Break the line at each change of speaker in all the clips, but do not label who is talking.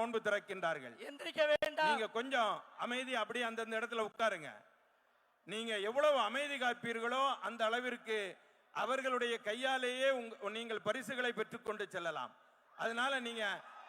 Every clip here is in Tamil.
நோன்பு திறக்கின்றார்கள்.
எந்திரிக்க வேண்டாம்.
நீங்க கொஞ்சம் அமைதி அப்படியே அந்தந்த இடத்துல உட்காருங்க. நீங்க எவ்வளவு அமைதி காப்பீர்களோ அந்த அளவிற்கு அவர்களுடைய கையாலேயே நீங்கள் பரிசுகளை பெற்றுக்கொண்டு செல்லலாம். அதனால நீங்க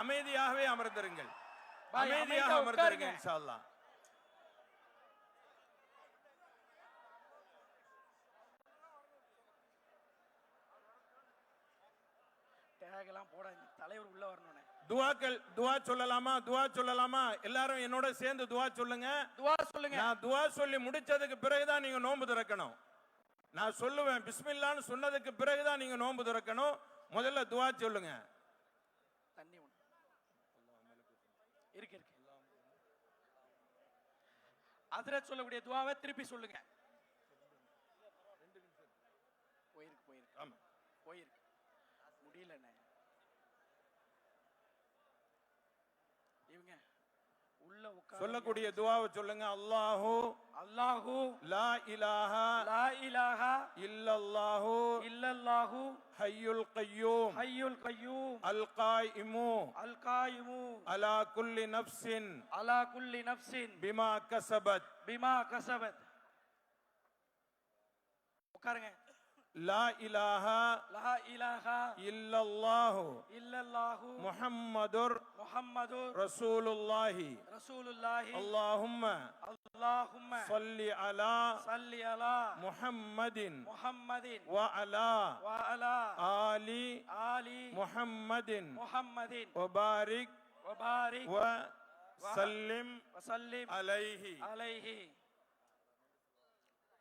அமைதியாகவே அமர்ந்திருங்கள். அமைதியாக அமர்ந்திருங்க இன்ஷா அல்லாஹ்.
தலைவர் உள்ள வரணும்.
துவா சொல்லலாமா? துவா சொல்லலாமா? எல்லாரும் என்னோட சேர்ந்து துவா சொல்லுங்க.
துவா சொல்லுங்க.
நான் துவா சொல்லி முடிச்சதுக்கு பிறகுதான் நீங்க நோன்பு திறக்கணும். நான் சொல்லுவேன் பிஸ்மில்லான்னு சொன்னதுக்கு பிறகுதான் நீங்க நோன்பு திறக்கணும். முதல்ல துவா சொல்லுங்க.
தண்ணி இருக்கு இருக்கு. ஹஜ்ரத் சொல்லக்கூடிய துவாவை திருப்பி சொல்லுங்க. போயிருக்கு போயிருக்கு. ஆமா போயிருக்கு. முடியலண்ணே. இவங்க உள்ள
சொல்லக்கூடிய துவாவை சொல்லுங்க. அல்லாஹு
அல்லாஹு
லா இலாஹா
லா இலாஹா
இல்லல்லாஹு
இல்லல்லாஹு
ஹய்யுல் கய்யூம்
ஹய்யுல் கய்யூம்
அல் காயிமு
அலா
குல்லி நஃப்ஸின்
பிமா கஸபத் உட்காருங்க.
லா இலாஹா இல்லல்லாஹு முஹம்மதுர் ரசூலுல்லாஹி அல்லாஹும்ம ஸல்லி அலா முஹம்மதின் வ அலா ஆலி முஹம்மதின் வ பாரிக் வ சல்லிம் அலைஹி.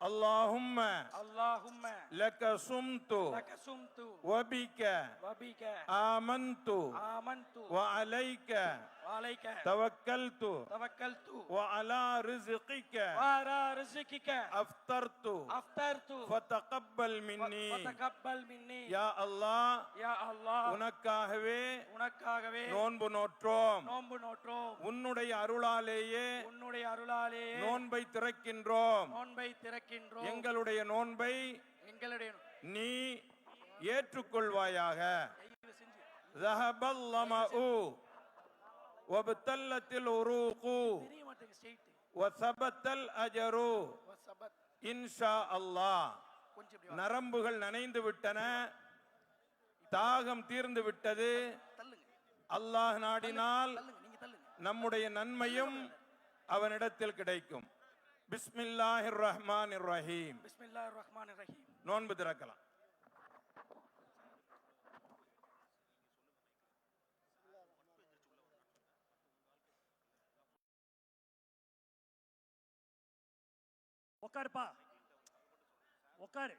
اللهم لك صمت وبك آمنت وعليك توكلت وعلى رزقك أفطرت فتقبل مني يا الله. உனக்காகவே நோன்பு நோற்றோம். உன்னுடைய அருளாலேயே நோன்பை திறக்கின்றோம். எங்களுடைய நோன்பை நீ ஏற்றுக்கொள்வாயாக. ذهبالظمأ وابتلت العروق وثبت الأجر إن شاء الله. நரம்புகள் நனைந்து விட்டன, தாகம் தீர்ந்து விட்டது. அல்லாஹ் நாடினால் நம்முடைய நன்மையும் அவனிடத்தில் கிடைக்கும். பிஸ்மில்லாஹிர் ரஹ்மானிர் ரஹீம். நோன்பு திறக்கலாம்.
உட்காருப்பா, உட்காரு.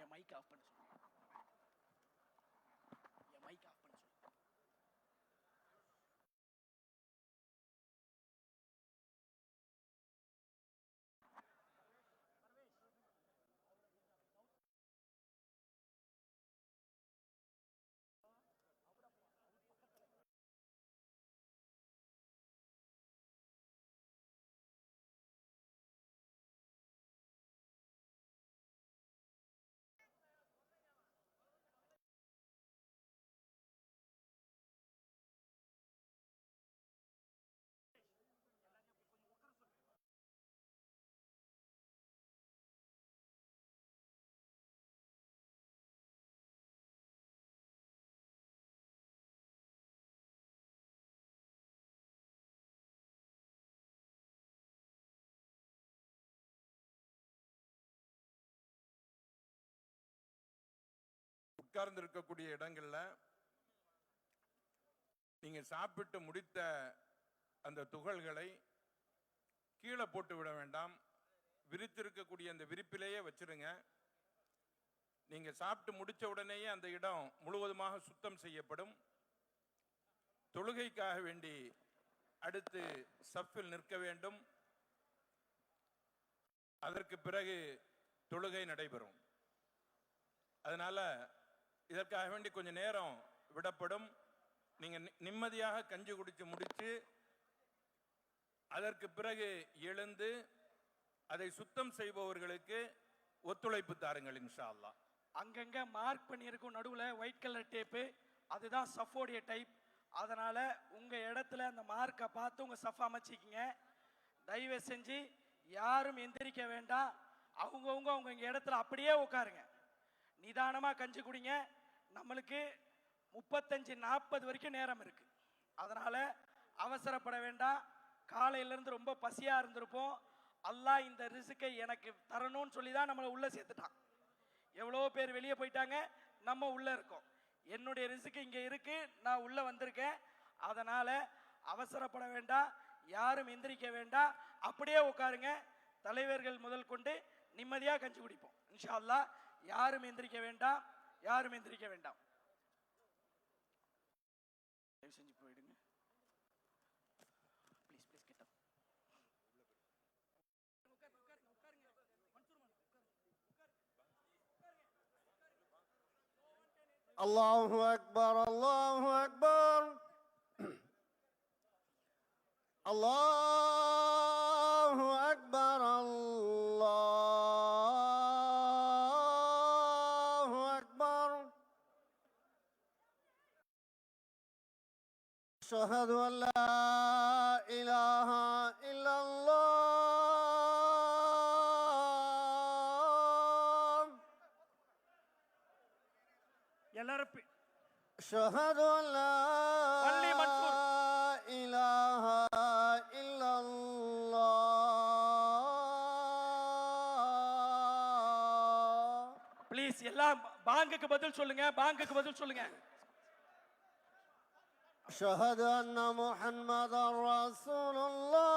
என் மைக் ஆஃப் பண்ண சொல்லு. என் மைக் ஆஃப் பண்ண சொல்லு.
உட்கார்ந்து இருக்கக்கூடிய இடங்கள்ல நீங்க சாப்பிட்டு முடித்த அந்த துகள்களை கீழே போட்டு விட வேண்டாம். விரித்திருக்கக்கூடிய அந்த விரிப்பிலேயே வச்சிருங்க. நீங்க சாப்பிட்டு முடிச்ச உடனேயே அந்த இடம் முழுவதுமாக சுத்தம் செய்யப்படும். தொழுகைக்காக வேண்டி அடுத்து சஃபில் நிற்க வேண்டும். அதற்கு பிறகு தொழுகை நடைபெறும். அதனால இதற்காக வேண்டி கொஞ்சம் நேரம் விடப்படும். நீங்க நிம்மதியாக கஞ்சி குடிச்சு முடிச்சு அதற்கு பிறகு எழுந்து அதை சுத்தம் செய்பவர்களுக்கு ஒத்துழைப்பு தாருங்கள் இன்ஷா அல்லாஹ்.
அங்கங்க மார்க் பண்ணியிருக்கும் நடுவுல ஒயிட் கலர் டேப்பு, அதுதான் சஃபோடைய டைப். அதனால உங்க இடத்துல அந்த மார்க்கை பார்த்து உங்க சஃப் அமைச்சிக்கிங்க. தயவு செஞ்சு யாரும் எந்திரிக்க வேண்டாம். அவங்கவுங்க அவங்க இடத்துல அப்படியே உட்காருங்க. நிதானமா கஞ்சி குடிங்க. நம்மளுக்கு 35-40 வரைக்கும் நேரம் இருக்கு. அதனால அவசரப்பட வேண்டாம். காலையிலேருந்து ரொம்ப பசியா இருந்திருப்போம். அல்லாஹ் இந்த ரிஸ்கை எனக்கு தரணும்னு சொல்லி தான் நம்மளை உள்ள சேர்த்துட்டான். எவ்வளோ பேர் வெளியே போயிட்டாங்க, நம்ம உள்ள இருக்கோம். என்னுடைய ரிஸ்க் இங்கே இருக்கு, நான் உள்ள வந்திருக்கேன். அதனால அவசரப்பட வேண்டாம், யாரும் எந்திரிக்க வேண்டாம், அப்படியே உட்காருங்க. தலைவர்கள் முதல் கொண்டு நிம்மதியா கஞ்சி குடிப்போம் இன்ஷா அல்லாஹ். யாரும் எந்திரிக்க வேண்டாம், யாரும் எந்திரிக்க வேண்டாம். தயவு செஞ்சு போயிடுங்க. Please please get up.
الله أكبر الله أكبر الله أكبر الله أكبر أشهد أن لا إله إلا الله
எல்லாரும்
أشهد أن لا إله إلا الله.
ப்ளீஸ் எல்லாம் பாங்குக்கு பதில் சொல்லுங்க, பாங்குக்கு பதில் சொல்லுங்க.
أشهد أن محمدا رسول الله.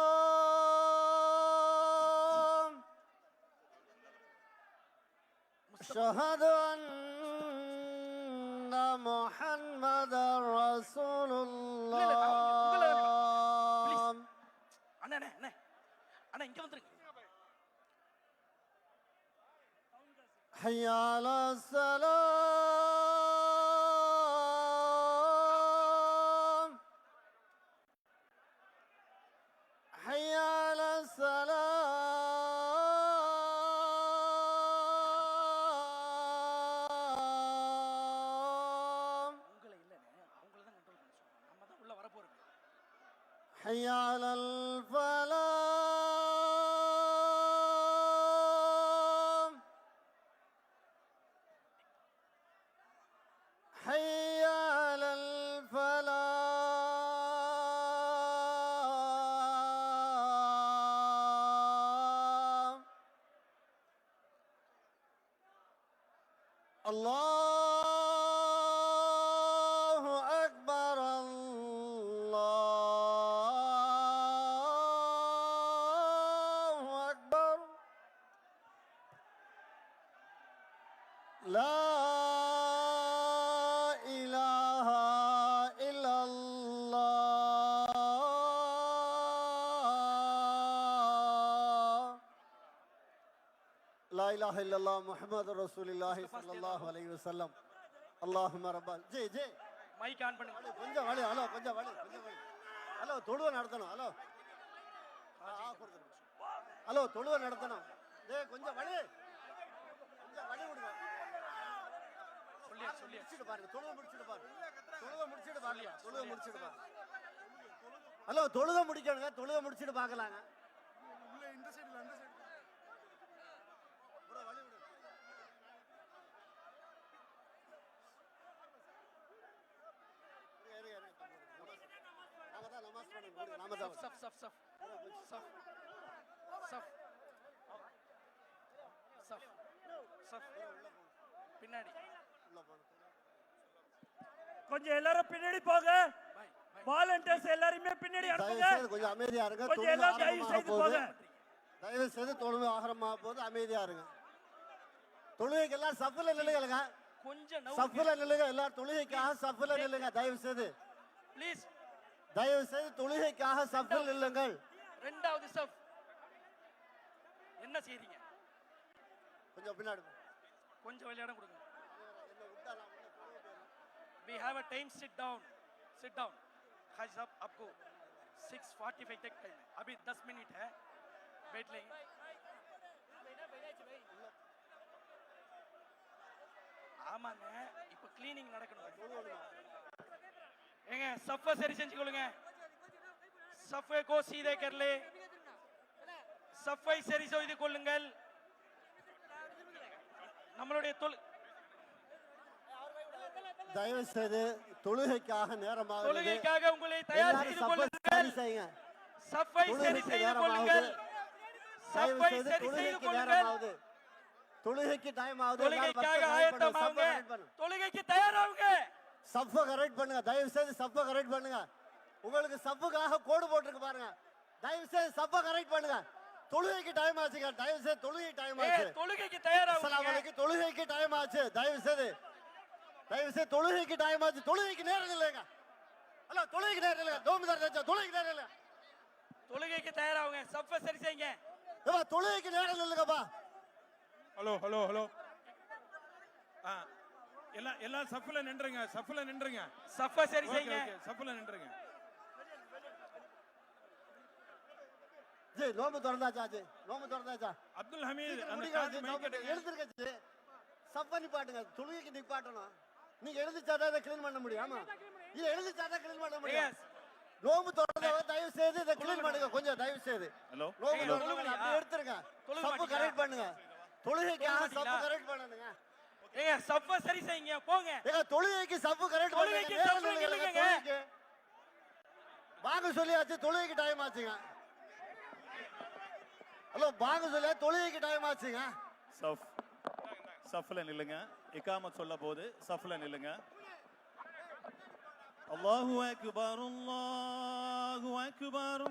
أشهد أن محمدا رسول الله.
அண்ணா அண்ணா அண்ணா அண்ணா இங்க வந்துருங்க.
حي على السلام حي على السلام
உங்களை இல்லைண்ணே, அவங்கள தான் கண்ட்ரோல் பண்ண சொல்றோம். நம்ம தான் உள்ள வர போறோம்.
حي على الفلاح حي على الفلاح. الله أكبر الله أكبر. لا إله إلا الله. لا إله إلا الله محمد رسول الله صلى الله عليه وسلم. اللهم رب ஜி ஜி
மைக் ஆன் பண்ணுங்க.
கொஞ்சம் வழி. ஹலோ கொஞ்சம் வழி. ஹலோ தொழுவ நடத்தணும். ஹலோ ஹலோ தொழுவ நடத்தணும். கொஞ்சம் வழி விடுங்க. முடிச்சிட்டு பாருங்க. தொழுவ முடிச்சிட்டு பாருங்க. ஹலோ தொழுவ முடிக்கணுங்க. தொழுவ முடிச்சிட்டு பார்க்கலாங்க. இந்த சைடுல அந்த சைடு வழி விடுங்க.
சஃப் சஃப் சஃப் சஃப் சஃப் சஃப் சஃப் பின்னாடி
கொஞ்சம் எல்லாரும் பின்னாடி போங்க.
பை பை
வாலண்டியர்ஸ் எல்லாரும் பின்னாடி அனுப்புங்க.
கொஞ்சம் அமைதியா இருங்க.
கொஞ்சம் எல்லாம் தயவு செய்து போங்க.
தயவு செய்து தொழுகை ஆகரமாக போது அமைதியா இருங்க. தொழுகைக்கு எல்லாம் சஃப்ல நில்லுங்க.
கொஞ்சம்
சஃப்ல நில்லுங்க. எல்லாரும் தொழுகைக்காக சஃப்ல நில்லுங்க. தயவு செய்து
ப்ளீஸ்.
தயவு செய்து தொழுகைக்காக சஃப்ல நில்லுங்கள்.
ரெண்டாவது சஃப். என்ன செய்றீங்க?
கொஞ்சம் பின்னாடி
கொஞ்சம் விளையாட கொடுங்க. we have a time. Sit down. हाजी साहब आपको 6:45 तक टाइम है, अभी 10 मिनट है, बैठ लेंगे. ஆமாங்க, இப்போ கிளீனிங் நடக்கணும். ஏங்க சஃபை சரி செஞ்சுக்கொள்ளுங்க. சஃபை கோ சீதே कर ले. சஃபை சரி செய்து கொள்ளுங்கள். நம்மளுடைய
தயவு செய்து தொழுகைக்காக நேரமாக
தொழுகைக்காக உங்களை தயார் செய்து கொள்ளுங்கள். சஃபை சரி செய்து கொள்ளுங்கள். சஃபை சரி செய்து கொள்ளுங்கள்.
தொழுகைக்கு டைம் ஆகுது.
தொழுகைக்காக ஆயத்தமாகுங்க. தொழுகைக்கு தயாராகுங்க.
சஃபை கரெக்ட் பண்ணுங்க. தயவு செய்து சஃபை கரெக்ட் பண்ணுங்க. உங்களுக்கு சஃபுக்காக கோடு போட்டுருக்கு பாருங்க. தயவு செய்து சஃபை கரெக்ட் பண்ணுங்க. தொழுகைக்கு டைம் ஆச்சுங்க. தயவு செய்து தொழுகை டைம் ஆச்சு.
தொழுகைக்கு தயாராகுங்க.
அஸ்ஸலாமு அலைக்கும். தொழுகைக்கு டைம் ஆச்சு. தயவு செய்து தொழுகைக்கு டைம் ஆச்சு. தொழுகைக்கு நேரம் இல்லைங்க. ஹலோ, தொழுகைக்கு நேரம் இல்லைங்க. தோமிதார் ராஜா, தொழுகைக்கு நேரம் இல்லை.
தொழுகைக்கு தயாராகுங்க. சஃபை சரி செய்யுங்க.
தொழுகைக்கு நேரம் இல்லைங்கப்பா.
ஹலோ எல்லாம் சஃப்ல நின்றுங்க.
சஃபை சரி செய்யுங்க.
சஃப்ல நின்றுங்க.
ஜி நோம்பு திறந்தாச்சா.
அப்துல் ஹமீத் அந்த
எழுந்திருக்கச்சு. சஃபை நிப்பாட்டுங்க. தொழுகைக்கு நிப்பாட்டணும். நீங்க எழுந்திச்சாதான் இதை கிளீன் பண்ண முடியும். ஆமா, இது எழுந்திச்சாதான் கிளீன் பண்ண முடியும். நோம்பு திறந்தவங்க தயவு செய்து இதை கிளீன் பண்ணுங்க கொஞ்சம். தயவு செய்து நோம்பு திறந்தவங்க அப்படியே எடுத்துருங்க. சஃபை கரெக்ட் பண்ணுங்க. தொழுகைக்காக சஃபை கரெக்ட் பண்ணுங்க.
ஏங்க சஃபை சரி செய்யுங்க. போங்க.
ஏங்க தொழுகைக்கு சஃபை கரெக்ட் பண்ணுங்க. வாங்க சொல்லியாச்சு. தொழுகைக்கு டைம் ஆச்சுங்க. ஹலோ, வாங்க சொல்லியா. தொழுகைக்கு டைம் ஆச்சுங்க.
சஃப்ல நில்லுங்க. இகாமத் சொல்ல போது சஃப்ல நில்லுங்க. அல்லாஹு அக்பர் அல்லாஹு அக்பர்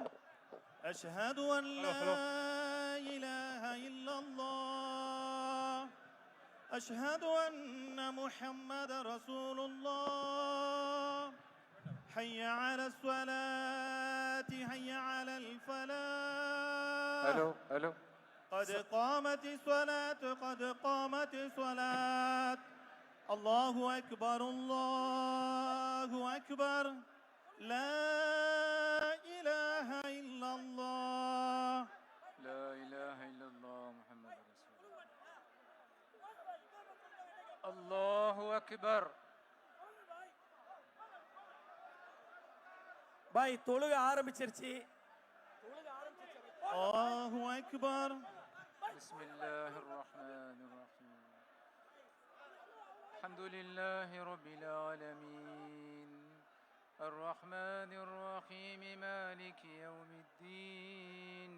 அஷ்ஹது அன் லா இலாஹ இல்லல்லாஹ் அஷ்ஹது அன்ன முஹம்மத ரசூலுல்லாஹ் ஹய்ய அலஸ் ஸலாத்தி ஹய்ய அலல் ஃபலாஹ்.
ஹலோ
قد قامت الصلاة قد قامت الصلاة الله أكبر الله أكبر لا إله إلا الله
لا إله إلا الله محمد رسول الله. الله أكبر.
பாய் தொழுக ஆரம்பிச்சிருச்சு.
الله أكبر.
بسم الله الرحمن الرحيم. الحمد لله رب العالمين الرحمن الرحيم مالك يوم الدين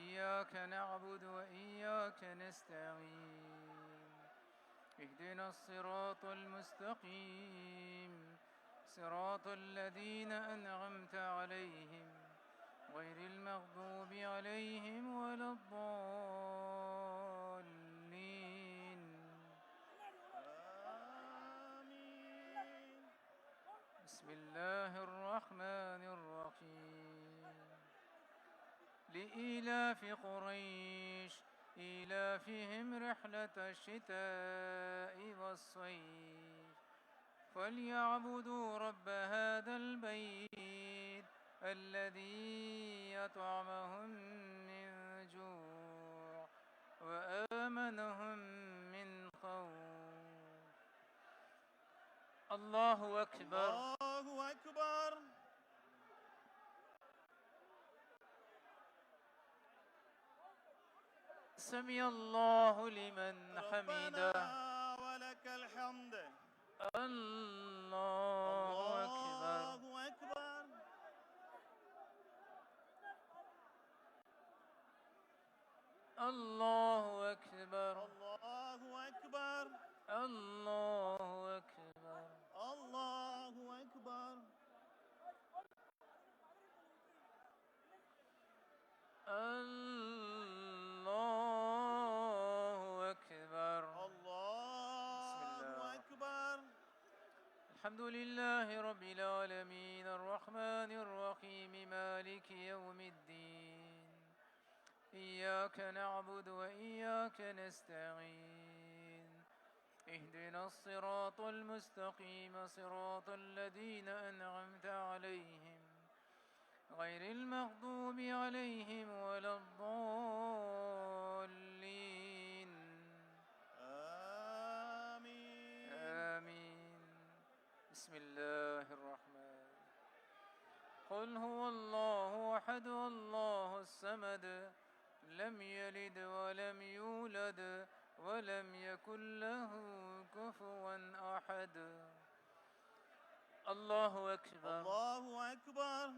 إياك نعبد وإياك نستعين اهدنا الصراط المستقيم صراط الذين أنعمت عليهم غير المغضوب عليهم ولا الضالين. بسم الله الرحمن الرحيم. لإيلاف قريش إيلافهم رحلة الشتاء والصيف فليعبدوا رب هذا البيت الذي أطعمهم من جوع وآمنهم من خوف. الله أكبر.
الله أكبر.
سمع الله لمن حمده.
ربنا ولك الحمد.
الله أكبر.
الله أكبر.
الله أكبر.
الله أكبر.
الله أكبر.
الله أكبر.
الله أكبر.
الله أكبر.
الحمد لله رب العالمين الرحمن الرحيم مالك يوم الدين إياك نعبد وإياك نستعين اهدنا الصراط المستقيم صراط الذين أنعمت عليهم غير المغضوب عليهم ولا الضالين
آمين.
آمين. بسم الله الرحمن. قل هو الله أحد الله الصمد لم يلد ولم يولد ولم يكن له كفوا أحد. الله أكبر.
الله أكبر.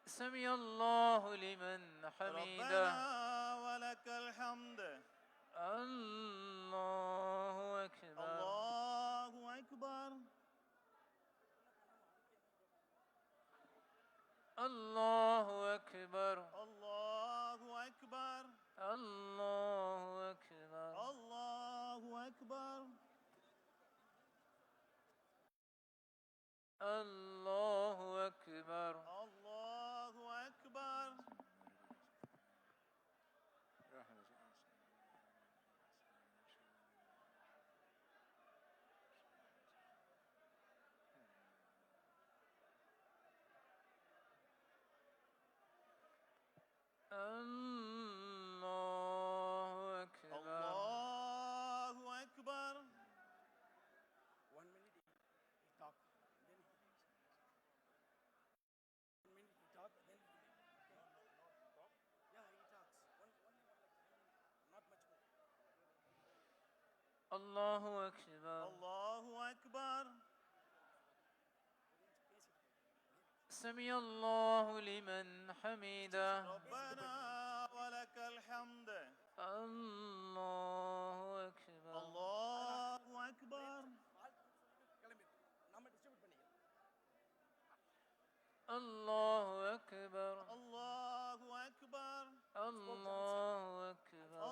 سمع الله لمن حمده.
ربنا ولك الحمد.
الله أكبر.
الله أكبر.
الله أكبر.
الله أكبر.
الله أكبر.
الله أكبر.
الله أكبر.
الله أكبر.
الله أكبر.
الله أكبر.
1 minute he talk, then 1 minute he talk, then he yeah, he talks. One not much more.
الله أكبر.
الله أكبر.
سمع الله لمن حمده.
ربنا ولك الحمد.
الله أكبر.
الله أكبر.
நம்ம டிஸ்ட்ரிபியூட் பண்ணிக்கலாம்.
الله أكبر.
الله أكبر.
الله أكبر.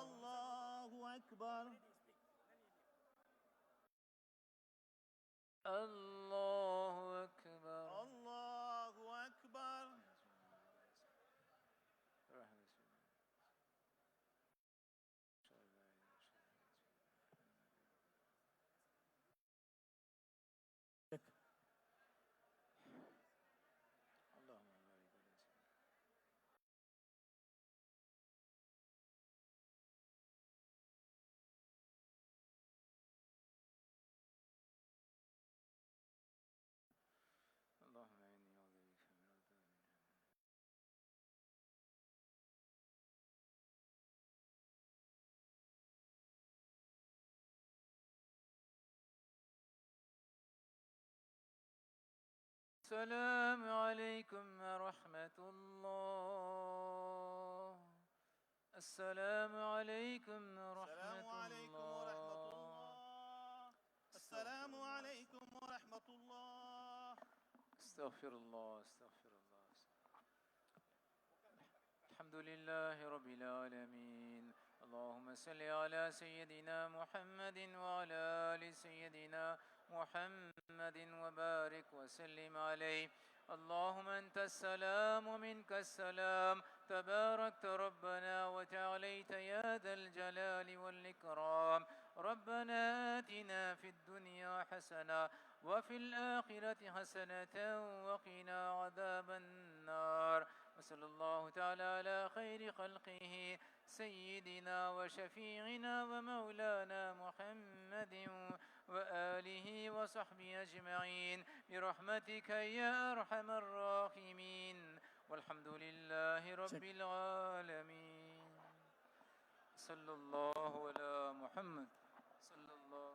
الله أكبر.
الله أكبر.
الله أكبر.
اللهم إني أعوذ بك من عذاب السلام عليكم ورحمة الله. السلام عليكم ورحمة
السلام عليكم ورحمة
الله.
الله. السلام عليكم ورحمة الله.
استغفر الله استغفر الله. الحمد لله رب العالمين. اللهم صل على سيدنا محمد وعلى آل سيدنا محمد وبارك وسلم عليه. اللهم أنت السلام ومنك السلام، تباركت ربنا وتعاليت يا ذا الجلال والإكرام. ربنا آتنا في الدنيا حسنة وفي الآخرة حسنة وقنا عذاب النار. وصلى الله تعالى على خير خلقه سيدنا وشفيعنا ومولانا محمد وآله وصحبه أجمعين برحمتك يا أرحم الراحمين. والحمد لله رب العالمين. صلى الله على محمد صلى الله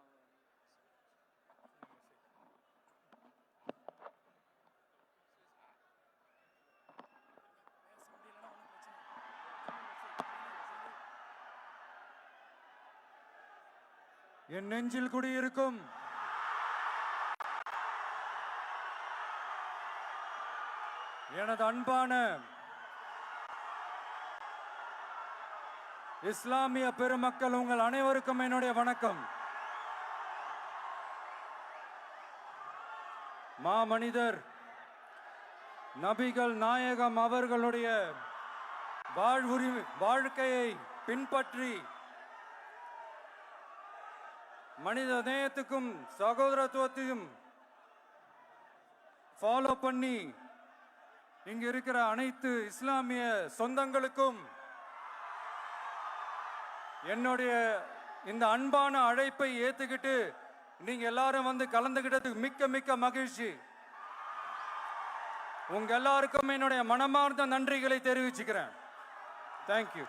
என் நெஞ்சில் குடியிருக்கும் எனது அன்பான இஸ்லாமிய பெருமக்கள், உங்கள் அனைவருக்கும் என்னுடைய வணக்கம். மாமனிதர் நபிகள் நாயகம் அவர்களுடைய வாழ்க்கையை பின்பற்றி மனித நேயத்துக்கும் சகோதரத்துவத்தையும் ஃபாலோ பண்ணி இங்க இருக்கிற அனைத்து இஸ்லாமிய சொந்தங்களுக்கும் என்னுடைய இந்த அன்பான அழைப்பை ஏத்துக்கிட்டு நீங்க எல்லாரும் வந்து கலந்துகிட்டதுக்கு மிக்க மிக்க மகிழ்ச்சி. உங்க எல்லாருக்கும் என்னுடைய மனமார்ந்த நன்றிகளை தெரிவிச்சுக்கிறேன். தேங்க்யூ.